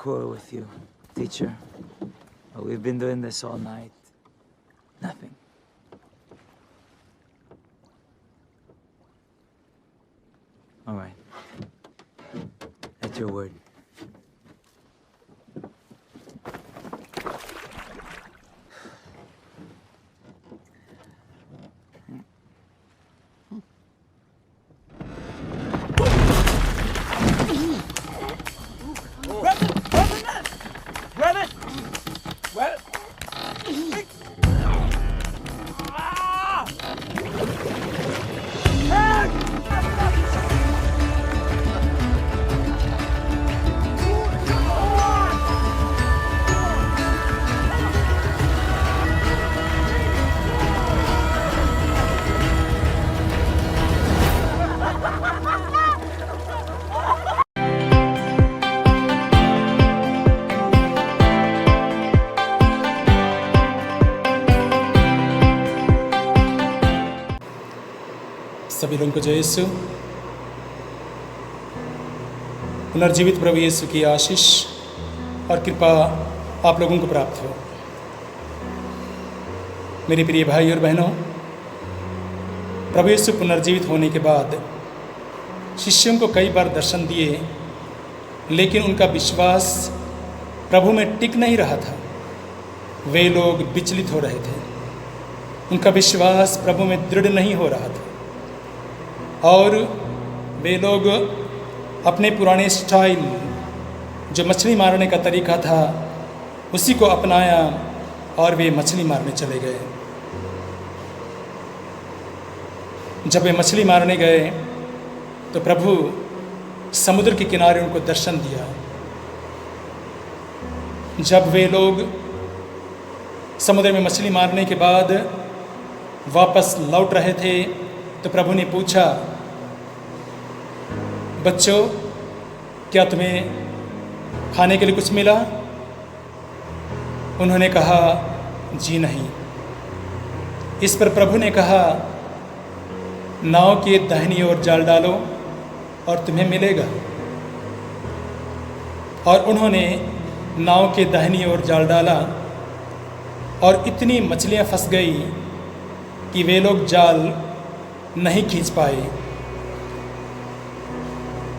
quarrel with you, teacher. We've been doing this all night. Nothing. All right. At your word. सभी लोगों को जय यीशु। पुनर्जीवित प्रभु यीशु की आशीष और कृपा आप लोगों को प्राप्त हो। मेरे प्रिय भाई और बहनों, प्रभु यीशु पुनर्जीवित होने के बाद शिष्यों को कई बार दर्शन दिए, लेकिन उनका विश्वास प्रभु में टिक नहीं रहा था। वे लोग विचलित हो रहे थे, उनका विश्वास प्रभु में दृढ़ नहीं हो रहा था और वे लोग अपने पुराने स्टाइल, जो मछली मारने का तरीका था, उसी को अपनाया और वे मछली मारने चले गए। जब वे मछली मारने गए तो प्रभु समुद्र के किनारे उनको दर्शन दिया। जब वे लोग समुद्र में मछली मारने के बाद वापस लौट रहे थे तो प्रभु ने पूछा, बच्चों, क्या तुम्हें खाने के लिए कुछ मिला? उन्होंने कहा, जी नहीं। इस पर प्रभु ने कहा, नाव के दाहिनी ओर जाल डालो और तुम्हें मिलेगा। और उन्होंने नाव के दाहिनी ओर जाल डाला और इतनी मछलियां फंस गई कि वे लोग जाल नहीं खींच पाए।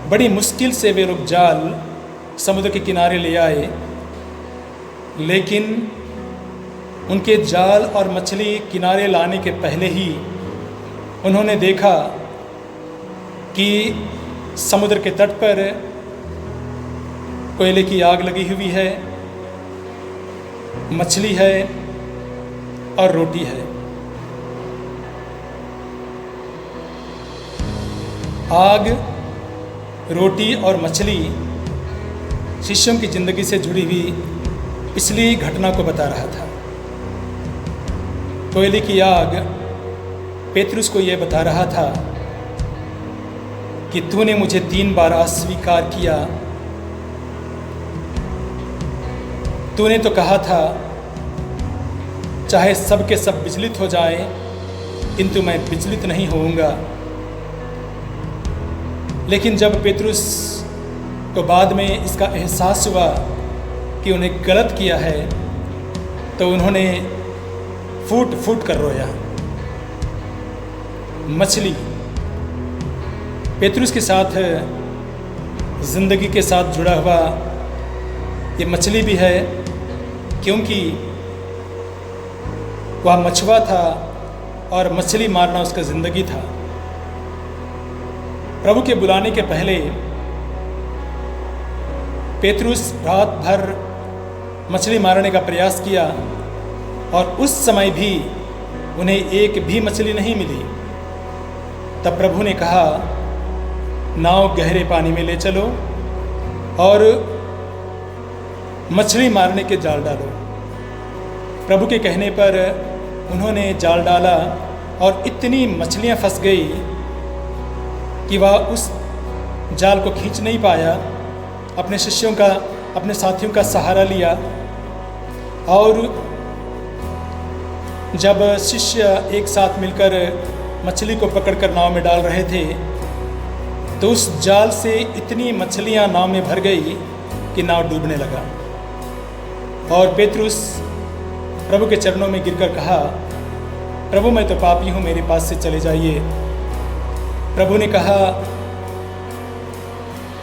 बड़ी मुश्किल से वे लोग जाल समुद्र के किनारे ले आए, लेकिन उनके जाल और मछली किनारे लाने के पहले ही उन्होंने देखा कि समुद्र के तट पर कोयले की आग लगी हुई है, मछली है और रोटी है। आग, रोटी और मछली शिष्यों की ज़िंदगी से जुड़ी हुई पिछली घटना को बता रहा था। कोयले की आग पेतरुस को यह बता रहा था कि तूने मुझे 3 बार अस्वीकार किया। तूने तो कहा था चाहे सब के सब विचलित हो जाए, किंतु मैं विचलित नहीं होऊंगा। लेकिन जब पेतरुस को बाद में इसका एहसास हुआ कि उन्हें गलत किया है, तो उन्होंने फूट फूट कर रोया। मछली पेतरुस के साथ ज़िंदगी के साथ जुड़ा हुआ ये मछली भी है, क्योंकि वह मछुआ था और मछली मारना उसका ज़िंदगी था। प्रभु के बुलाने के पहले पेतरुस रात भर मछली मारने का प्रयास किया और उस समय भी उन्हें एक भी मछली नहीं मिली। तब प्रभु ने कहा, नाव गहरे पानी में ले चलो और मछली मारने के जाल डालो। प्रभु के कहने पर उन्होंने जाल डाला और इतनी मछलियां फंस गई कि वह उस जाल को खींच नहीं पाया। अपने शिष्यों का, अपने साथियों का सहारा लिया और जब शिष्य एक साथ मिलकर मछली को पकड़कर नाव में डाल रहे थे तो उस जाल से इतनी मछलियां नाव में भर गई कि नाव डूबने लगा। और पेतरुस प्रभु के चरणों में गिरकर कहा, प्रभु मैं तो पापी हूँ, मेरे पास से चले जाइए। प्रभु ने कहा,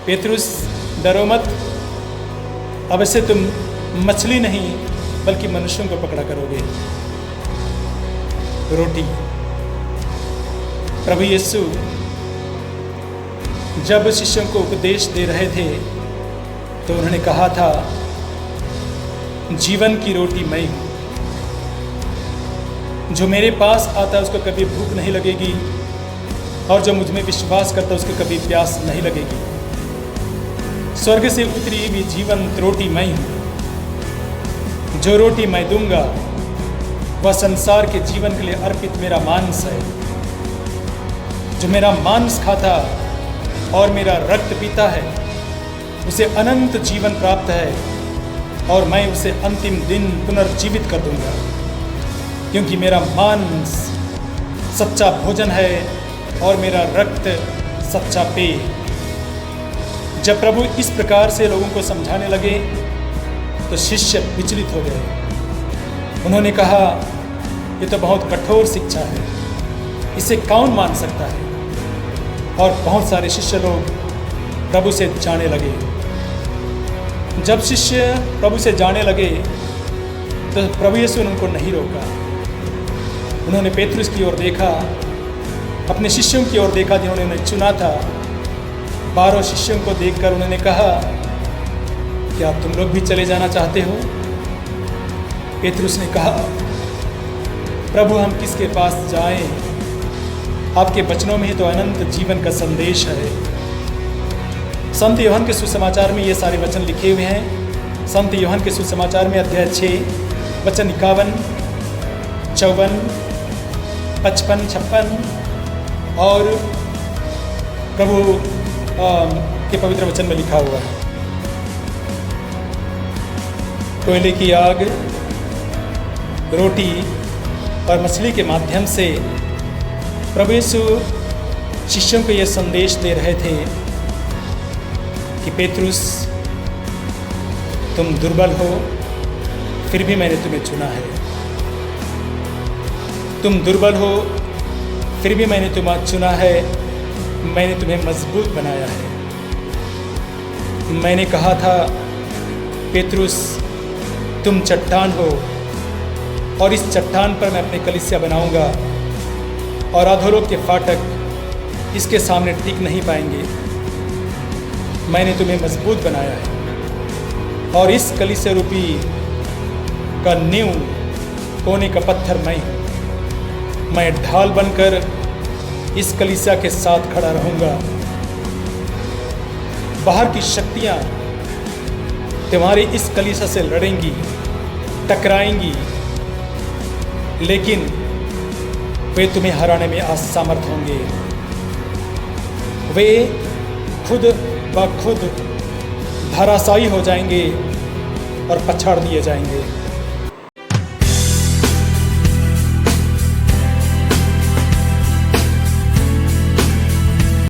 पेतरुस डरो मत, अब से तुम मछली नहीं बल्कि मनुष्यों को पकड़ा करोगे। रोटी। प्रभु यीशु जब शिष्यों को उपदेश दे रहे थे तो उन्होंने कहा था, जीवन की रोटी मैं हूँ, जो मेरे पास आता है उसको कभी भूख नहीं लगेगी, और जो मुझ में विश्वास करता है उसको कभी प्यास नहीं लगेगी। स्वर्ग से उतरी हुई जीवंत रोटी मैं हूँ। जो रोटी मैं दूंगा वह संसार के जीवन के लिए अर्पित मेरा मांस है। जो मेरा मांस खाता और मेरा रक्त पीता है उसे अनंत जीवन प्राप्त है, और मैं उसे अंतिम दिन पुनर्जीवित कर दूंगा, क्योंकि मेरा मांस सच्चा भोजन है और मेरा रक्त सच्चा पेय। जब प्रभु इस प्रकार से लोगों को समझाने लगे तो शिष्य विचलित हो गए। उन्होंने कहा, ये तो बहुत कठोर शिक्षा है, इसे कौन मान सकता है? और बहुत सारे शिष्य लोग प्रभु से जाने लगे। जब शिष्य प्रभु से जाने लगे तो प्रभु यीशु ने उनको नहीं रोका। उन्होंने पेतरुस की ओर देखा, अपने शिष्यों की ओर देखा जिन्होंने उन्हें चुना था। 12 शिष्यों को देखकर उन्होंने कहा, क्या तुम लोग भी चले जाना चाहते हो? पेतरुस ने कहा, प्रभु हम किसके पास जाएं? आपके वचनों में ही तो अनंत जीवन का संदेश है। संत यूहन्ना के सुसमाचार में ये सारे वचन लिखे हुए हैं। संत यूहन्ना के सुसमाचार में अध्याय 6 वचन 51, 54, 55, 56 और प्रभु के पवित्र वचन में लिखा हुआ है। कोयले की आग, रोटी और मछली के माध्यम से प्रभु यीशु शिष्यों को यह संदेश दे रहे थे कि पेतरुस तुम दुर्बल हो, फिर भी मैंने तुम्हें चुना है। तुम दुर्बल हो, फिर भी मैंने तुम्हें चुना है। मैंने तुम्हें मजबूत बनाया है। मैंने कहा था, पेतरुस तुम चट्टान हो, और इस चट्टान पर मैं अपनी कलीसिया बनाऊंगा, और अधोलोक के फाटक इसके सामने टिक नहीं पाएंगे। मैंने तुम्हें मजबूत बनाया है, और इस कलीसिया रूपी का नींव कोने का पत्थर मैं हूँ। मैं ढाल बनकर इस कलीसिया के साथ खड़ा रहूँगा। बाहर की शक्तियाँ तुम्हारी इस कलीसिया से लड़ेंगी, टकराएंगी, लेकिन वे तुम्हें हराने में असमर्थ होंगे। वे खुद ब खुद धराशायी हो जाएंगे और पछाड़ दिए जाएंगे।